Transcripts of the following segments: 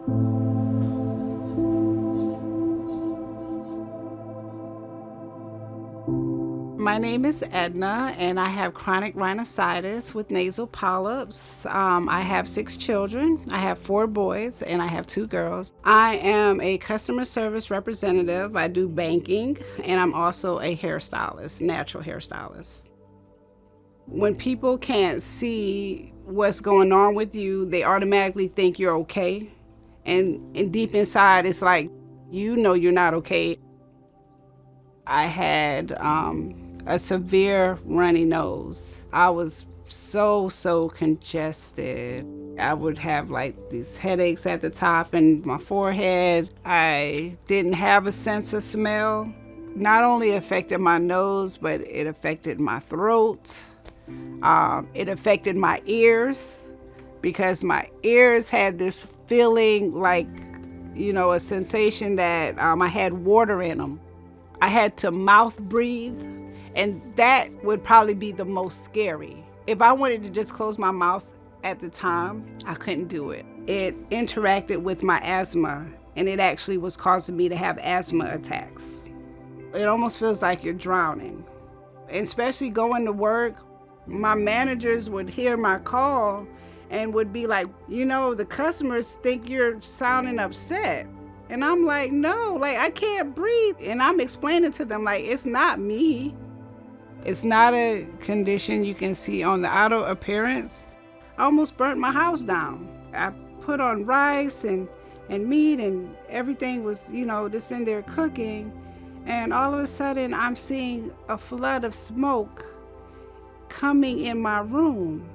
My name is Edna, and I have chronic rhinosinusitis with nasal polyps. I have 6 children. I have 4 boys, and I have 2 girls. I am a customer service representative. I do banking, and I'm also a hairstylist, natural hairstylist. When people can't see what's going on with you, they automatically think you're okay. And deep inside, it's like, you know you're not okay. I had a severe runny nose. I was so congested. I would have like these headaches at the top and my forehead. I didn't have a sense of smell. Not only affected my nose, but it affected my throat. It affected my ears because my ears had this feeling like, a sensation that I had water in them. I had to mouth breathe, and that would probably be the most scary. If I wanted to just close my mouth at the time, I couldn't do it. It interacted with my asthma, and it actually was causing me to have asthma attacks. It almost feels like you're drowning. And especially going to work, my managers would hear my call and would be like, the customers think you're sounding upset. And I'm like, no, I can't breathe. And I'm explaining to them, it's not me. It's not a condition you can see on the outer appearance. I almost burnt my house down. I put on rice and meat and everything was, just in there cooking. And all of a sudden I'm seeing a flood of smoke coming in my room.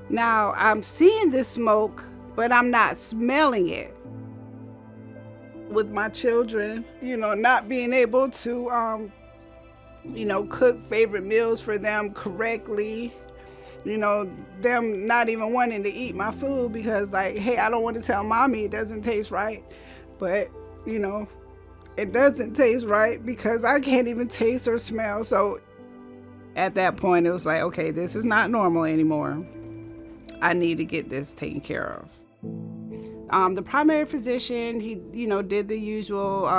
Now I'm seeing this smoke, but I'm not smelling it. With my children, not being able to, cook favorite meals for them correctly, them not even wanting to eat my food because hey, I don't want to tell mommy it doesn't taste right, but, it doesn't taste right because I can't even taste or smell. So at that point, it was like, okay, this is not normal anymore. I need to get this taken care of. The primary physician, he, did the usual,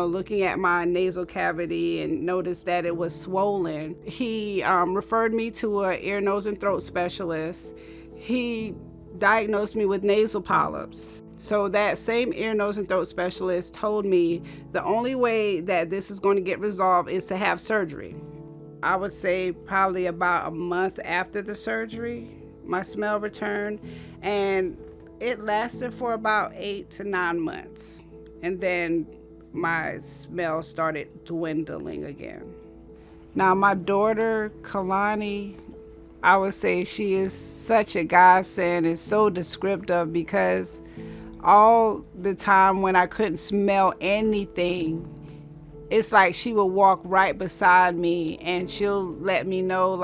looking at my nasal cavity and noticed that it was swollen. He referred me to an ear, nose, and throat specialist. He diagnosed me with nasal polyps. So that same ear, nose, and throat specialist told me the only way that this is going to get resolved is to have surgery. I would say probably about a month after the surgery, my smell returned, and it lasted for about 8 to 9 months. And then my smell started dwindling again. Now my daughter, Kalani, I would say she is such a godsend and so descriptive because all the time when I couldn't smell anything, it's like she would walk right beside me and she'll let me know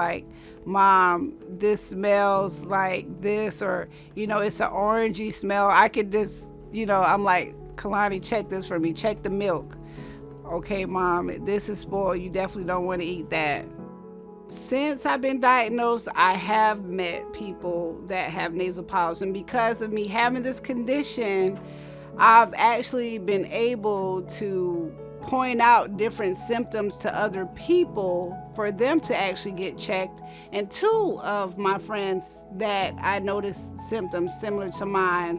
Mom, this smells like this, or, it's an orangey smell. I could just, I'm like, Kalani, check this for me. Check the milk. Okay, Mom, this is spoiled. You definitely don't want to eat that. Since I've been diagnosed, I have met people that have nasal polyps. And because of me having this condition, I've actually been able to point out different symptoms to other people for them to actually get checked. And 2 of my friends that I noticed symptoms similar to mine,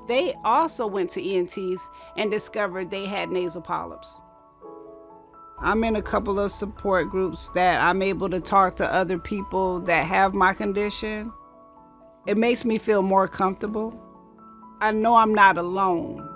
they also went to ENTs and discovered they had nasal polyps. I'm in a couple of support groups that I'm able to talk to other people that have my condition. It makes me feel more comfortable. I know I'm not alone.